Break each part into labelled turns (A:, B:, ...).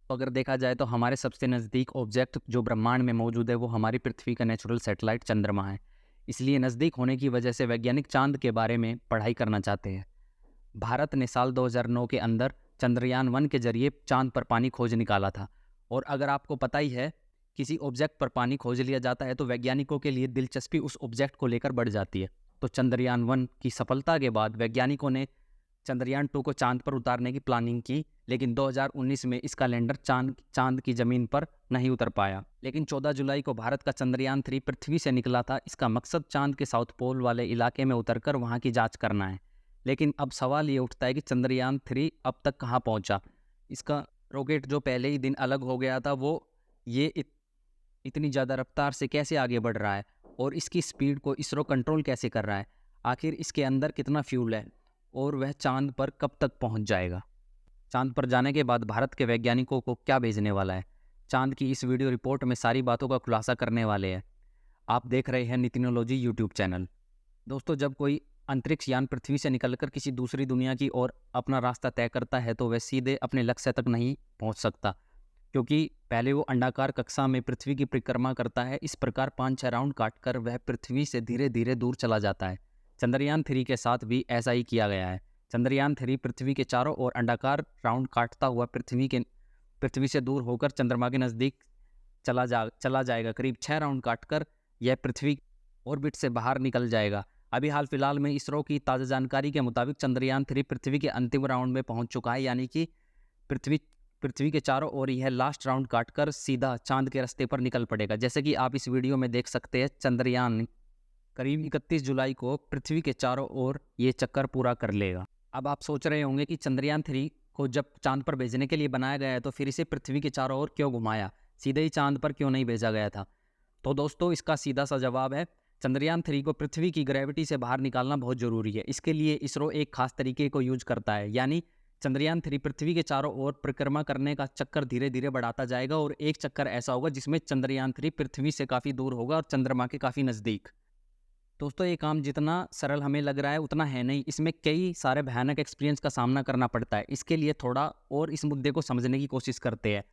A: तो अगर देखा जाए तो हमारे सबसे नज़दीक ऑब्जेक्ट जो ब्रह्मांड में मौजूद है वो हमारी पृथ्वी का नेचुरल सैटेलाइट चंद्रमा है। इसलिए नज़दीक होने की वजह से वैज्ञानिक चांद के बारे में पढ़ाई करना चाहते हैं। भारत ने साल 2009 के अंदर चंद्रयान 1 के जरिए चांद पर पानी खोज निकाला था। और अगर आपको पता ही है, किसी ऑब्जेक्ट पर पानी खोज लिया जाता है तो वैज्ञानिकों के लिए दिलचस्पी उस ऑब्जेक्ट को लेकर बढ़ जाती है। तो चंद्रयान 1 की सफलता के बाद वैज्ञानिकों ने चंद्रयान 2 को चांद पर उतारने की प्लानिंग की, लेकिन 2019 में इसका लैंडर चांद की जमीन पर नहीं उतर पाया। लेकिन 14 जुलाई को भारत का चंद्रयान 3 पृथ्वी से निकला था। इसका मकसद चांद के साउथ पोल वाले इलाके में उतरकर वहां की जांच करना है। लेकिन अब सवाल ये उठता है कि चंद्रयान 3 अब तक कहाँ पहुंचा। इसका रॉकेट जो पहले ही दिन अलग हो गया था, वो ये इतनी ज़्यादा रफ्तार से कैसे आगे बढ़ रहा है और इसकी स्पीड को इसरो कंट्रोल कैसे कर रहा है। आखिर इसके अंदर कितना फ्यूल है और वह चांद पर कब तक पहुंच जाएगा। चांद पर जाने के बाद भारत के वैज्ञानिकों को क्या भेजने वाला है, चांद की इस वीडियो रिपोर्ट में सारी बातों का खुलासा करने वाले हैं। आप देख रहे हैं नितिनोलॉजी यूट्यूब चैनल। दोस्तों, जब कोई अंतरिक्ष यान पृथ्वी से निकलकर किसी दूसरी दुनिया की ओर अपना रास्ता तय करता है तो वह सीधे अपने लक्ष्य तक नहीं पहुंच सकता, क्योंकि पहले वो अंडाकार कक्षा में पृथ्वी की परिक्रमा करता है। इस प्रकार 5-6 राउंड काटकर वह पृथ्वी से धीरे धीरे दूर चला जाता है। चंद्रयान 3 के साथ भी ऐसा ही किया गया है। चंद्रयान 3 पृथ्वी के चारों ओर अंडाकार राउंड काटता हुआ पृथ्वी से दूर होकर चंद्रमा के नज़दीक चला जाएगा। करीब 6 राउंड काटकर यह पृथ्वी ऑर्बिट से बाहर निकल जाएगा। अभी हाल फिलहाल में इसरो की ताज़ा जानकारी के मुताबिक चंद्रयान 3 पृथ्वी के अंतिम राउंड में पहुंच चुका है, यानी कि पृथ्वी के चारों ओर यह लास्ट राउंड काटकर सीधा चांद के रास्ते पर निकल पड़ेगा। जैसे कि आप इस वीडियो में देख सकते हैं, चंद्रयान करीब 31 जुलाई को पृथ्वी के चारों ओर ये चक्कर पूरा कर लेगा। अब आप सोच रहे होंगे कि चंद्रयान 3 को जब चांद पर भेजने के लिए बनाया गया है तो फिर इसे पृथ्वी के चारों ओर क्यों घुमाया, सीधे ही चांद पर क्यों नहीं भेजा गया था। तो दोस्तों, इसका सीधा सा जवाब है, चंद्रयान 3 को पृथ्वी की ग्रेविटी से बाहर निकालना बहुत ज़रूरी है। इसके लिए इसरो एक खास तरीके को यूज करता है, यानी चंद्रयान 3 पृथ्वी के चारों ओर परिक्रमा करने का चक्कर धीरे धीरे बढ़ाता जाएगा और एक चक्कर ऐसा होगा जिसमें चंद्रयान 3 पृथ्वी से काफ़ी दूर होगा और चंद्रमा के काफ़ी नज़दीक। दोस्तों, ये काम जितना सरल हमें लग रहा है उतना है नहीं। इसमें कई सारे भयानक एक्सपीरियंस का सामना करना पड़ता है। इसके लिए थोड़ा और इस मुद्दे को समझने की कोशिश करते हैं।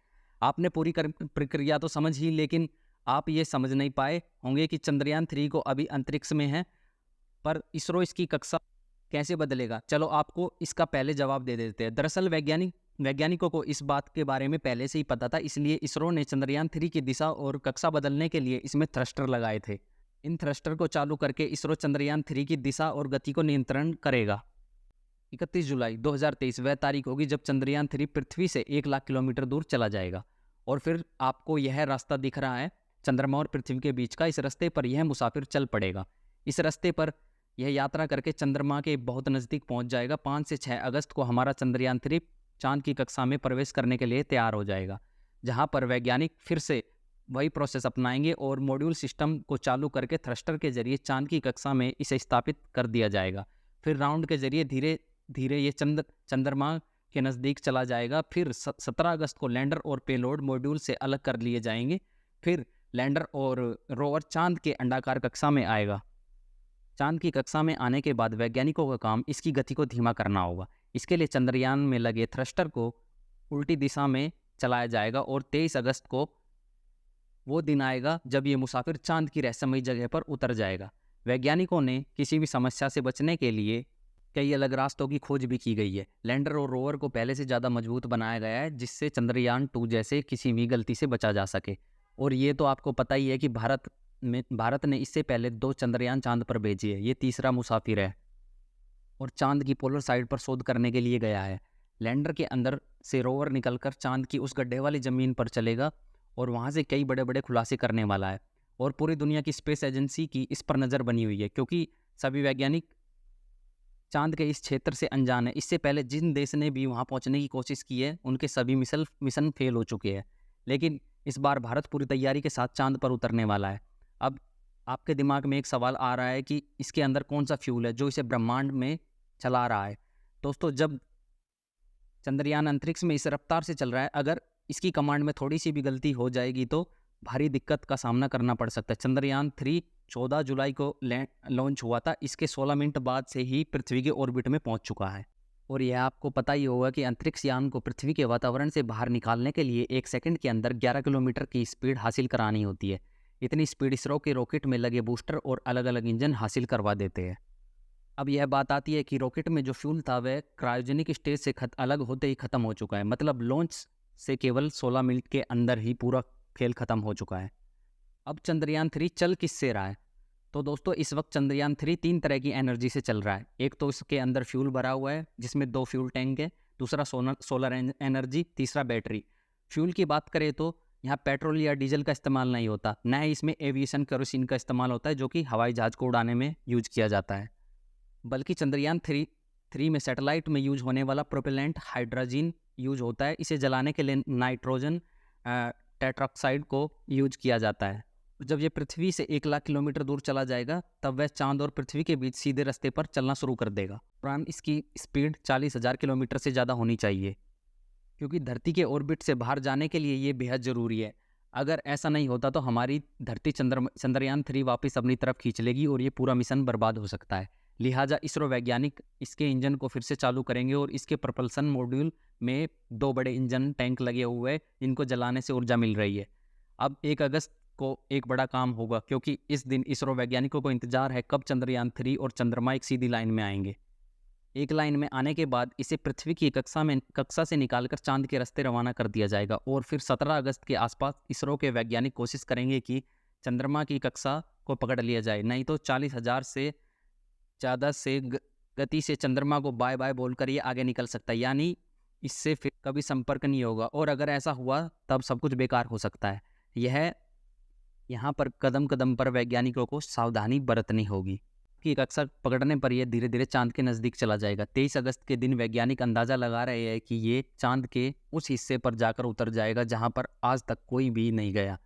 A: आपने पूरी प्रक्रिया तो समझ ही, लेकिन आप ये समझ नहीं पाए होंगे कि चंद्रयान 3 को अभी अंतरिक्ष में है, पर इसरो इसकी कक्षा कैसे बदलेगा। चलो आपको इसका पहले जवाब दे देते हैं। दरअसल वैज्ञानिकों को इस बात के बारे में पहले से ही पता था, इसलिए इसरो ने चंद्रयान 3 की दिशा और कक्षा बदलने के लिए इसमें थ्रस्टर लगाए थे। इन थ्रस्टर को चालू करके इसरो चंद्रयान 3 की दिशा और गति को नियंत्रण करेगा। 31 जुलाई 2023 वह तारीख होगी जब चंद्रयान 3 पृथ्वी से 1 लाख किलोमीटर दूर चला जाएगा। और फिर आपको यह रास्ता दिख रहा है, चंद्रमा और पृथ्वी के बीच का। इस रास्ते पर यह मुसाफिर चल पड़ेगा। इस रास्ते पर यह यात्रा करके चंद्रमा के बहुत नज़दीक पहुंच जाएगा। 5 से 6 अगस्त को हमारा चंद्रयान 3 चांद की कक्षा में प्रवेश करने के लिए तैयार हो जाएगा, जहां पर वैज्ञानिक फिर से वही प्रोसेस अपनाएंगे और मॉड्यूल सिस्टम को चालू करके थ्रस्टर के जरिए चांद की कक्षा में इसे स्थापित कर दिया जाएगा। फिर राउंड के जरिए धीरे धीरे ये चंद्रमा के नज़दीक चला जाएगा। फिर 17 अगस्त को लैंडर और पेलोड मॉड्यूल से अलग कर लिए जाएंगे। फिर लैंडर और रोवर चांद के अंडाकार कक्षा में आएगा। चांद की कक्षा में आने के बाद वैज्ञानिकों का काम इसकी गति को धीमा करना होगा। इसके लिए चंद्रयान में लगे थ्रस्टर को उल्टी दिशा में चलाया जाएगा और 23 अगस्त को वो दिन आएगा जब ये मुसाफिर चांद की रहस्यमयी जगह पर उतर जाएगा। वैज्ञानिकों ने किसी भी समस्या से बचने के लिए कई अलग रास्तों की खोज भी की गई है। लैंडर और रोवर को पहले से ज़्यादा मजबूत बनाया गया है, जिससे चंद्रयान 2 जैसे किसी भी गलती से बचा जा सके। और ये तो आपको पता ही है कि भारत ने इससे पहले 2 चंद्रयान चांद पर भेजी है। ये तीसरा मुसाफिर है और चांद की पोलर साइड पर शोध करने के लिए गया है। लैंडर के अंदर से रोवर निकलकर चांद की उस गड्ढे वाली ज़मीन पर चलेगा और वहाँ से कई बड़े बड़े खुलासे करने वाला है। और पूरी दुनिया की स्पेस एजेंसी की इस पर नज़र बनी हुई है, क्योंकि सभी वैज्ञानिक चांद के इस क्षेत्र से अनजान है। इससे पहले जिन देश ने भी वहाँ पहुँचने की कोशिश की है, उनके सभी मिशन फेल हो चुके हैं। लेकिन इस बार भारत पूरी तैयारी के साथ चांद पर उतरने वाला है। अब आपके दिमाग में एक सवाल आ रहा है कि इसके अंदर कौन सा फ्यूल है जो इसे ब्रह्मांड में चला रहा है। दोस्तों, जब चंद्रयान अंतरिक्ष में इस रफ्तार से चल रहा है, अगर इसकी कमांड में थोड़ी सी भी गलती हो जाएगी तो भारी दिक्कत का सामना करना पड़ सकता है। चंद्रयान 3 14 जुलाई को लॉन्च हुआ था। इसके 16 मिनट बाद से ही पृथ्वी के ऑर्बिट में पहुंच चुका है। और यह आपको पता ही होगा कि अंतरिक्ष यान को पृथ्वी के वातावरण से बाहर निकालने के लिए 1 सेकंड के अंदर 11 किलोमीटर की स्पीड हासिल करानी होती है। इतनी स्पीड इसरो के रॉकेट में लगे बूस्टर और अलग अलग इंजन हासिल करवा देते हैं। अब यह बात आती है कि रॉकेट में जो फ्यूल था वह क्रायोजेनिक स्टेज से अलग होते ही ख़त्म हो चुका है। मतलब लॉन्च से केवल 16 मिनट के अंदर ही पूरा खेल ख़त्म हो चुका है। अब चंद्रयान 3 चल किससे रहा है? तो दोस्तों इस वक्त चंद्रयान 3 3 तरह की एनर्जी से चल रहा है। एक तो इसके अंदर फ्यूल भरा हुआ है जिसमें 2 फ्यूल टैंक है, दूसरा सोलर एनर्जी, तीसरा बैटरी। फ्यूल की बात करें तो यहाँ पेट्रोल या डीजल का इस्तेमाल नहीं होता, न ही इसमें एविएशन केरोसिन का इस्तेमाल होता है जो कि हवाई जहाज़ को उड़ाने में यूज किया जाता है। बल्कि चंद्रयान 3 में सैटेलाइट में यूज होने वाला प्रोपेलेंट हाइड्रोजन यूज होता है। इसे जलाने के लिए नाइट्रोजन टेट्राक्साइड को यूज किया जाता है। जब ये पृथ्वी से 1 लाख किलोमीटर दूर चला जाएगा तब वह चांद और पृथ्वी के बीच सीधे रास्ते पर चलना शुरू कर देगा। प्राइम इसकी स्पीड 40,000 किलोमीटर से ज़्यादा होनी चाहिए, क्योंकि धरती के ऑर्बिट से बाहर जाने के लिए ये बेहद ज़रूरी है। अगर ऐसा नहीं होता तो हमारी धरती चंद्रयान 3 वापस अपनी तरफ खींच लेगी और ये पूरा मिशन बर्बाद हो सकता है। लिहाजा इसरो वैज्ञानिक इसके इंजन को फिर से चालू करेंगे और इसके प्रपल्सन मॉड्यूल में 2 बड़े इंजन टैंक लगे हुए हैं, इनको जलाने से ऊर्जा मिल रही है। अब 1 अगस्त को एक बड़ा काम होगा, क्योंकि इस दिन इसरो वैज्ञानिकों को इंतजार है कब चंद्रयान 3 और चंद्रमा एक सीधी लाइन में आएंगे। एक लाइन में आने के बाद इसे पृथ्वी की कक्षा से निकालकर चांद के रास्ते रवाना कर दिया जाएगा और फिर 17 अगस्त के आसपास इसरो के वैज्ञानिक कोशिश करेंगे कि चंद्रमा की कक्षा को पकड़ लिया जाए। नहीं तो 40,000 से ज़्यादा से गति से चंद्रमा को बाय बाय बोलकर ये आगे निकल सकता है, यानी इससे फिर कभी संपर्क नहीं होगा। और अगर ऐसा हुआ तब सब कुछ बेकार हो सकता है। यहाँ पर कदम कदम पर वैज्ञानिकों को सावधानी बरतनी होगी कि कक्षा पकड़ने पर यह धीरे धीरे चांद के नज़दीक चला जाएगा। 23 अगस्त के दिन वैज्ञानिक अंदाज़ा लगा रहे हैं कि ये चांद के उस हिस्से पर जाकर उतर जाएगा जहाँ पर आज तक कोई भी नहीं गया।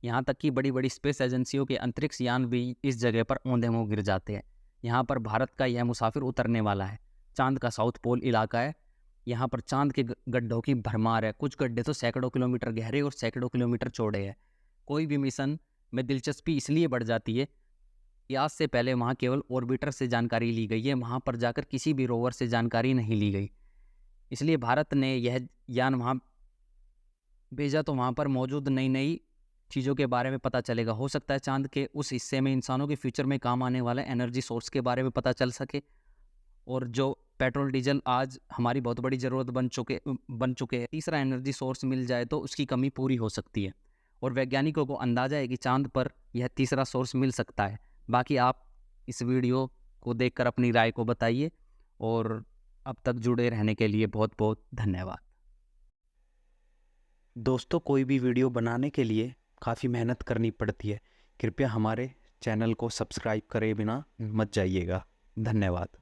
A: यहाँ तक कि बड़ी बड़ी स्पेस एजेंसियों के अंतरिक्ष यान भी इस जगह पर औंधे मुँह गिर जाते हैं। यहाँ पर भारत का यह मुसाफिर उतरने वाला है। चांद का साउथ पोल इलाका है। यहाँ पर चांद के गड्ढों की भरमार है। कुछ गड्ढे तो सैकड़ों किलोमीटर गहरे और सैकड़ों किलोमीटर चौड़े हैं। कोई भी मिशन में दिलचस्पी इसलिए बढ़ जाती है कि आज से पहले वहाँ केवल ऑर्बिटर से जानकारी ली गई है, वहाँ पर जाकर किसी भी रोवर से जानकारी नहीं ली गई। इसलिए भारत ने यह यान वहाँ भेजा तो वहाँ पर मौजूद नई नई चीज़ों के बारे में पता चलेगा। हो सकता है चांद के उस हिस्से में इंसानों के फ्यूचर में काम आने वाले एनर्जी सोर्स के बारे में पता चल सके, और जो पेट्रोल डीजल आज हमारी बहुत बड़ी ज़रूरत बन चुके हैं, तीसरा एनर्जी सोर्स मिल जाए तो उसकी कमी पूरी हो सकती है। और वैज्ञानिकों को अंदाज़ा है कि चांद पर यह तीसरा सोर्स मिल सकता है। बाकी आप इस वीडियो को देखकर अपनी राय को बताइए, और अब तक जुड़े रहने के लिए बहुत बहुत धन्यवाद।
B: दोस्तों, कोई भी वीडियो बनाने के लिए काफ़ी मेहनत करनी पड़ती है। कृपया हमारे चैनल को सब्सक्राइब करे बिना मत जाइएगा। धन्यवाद।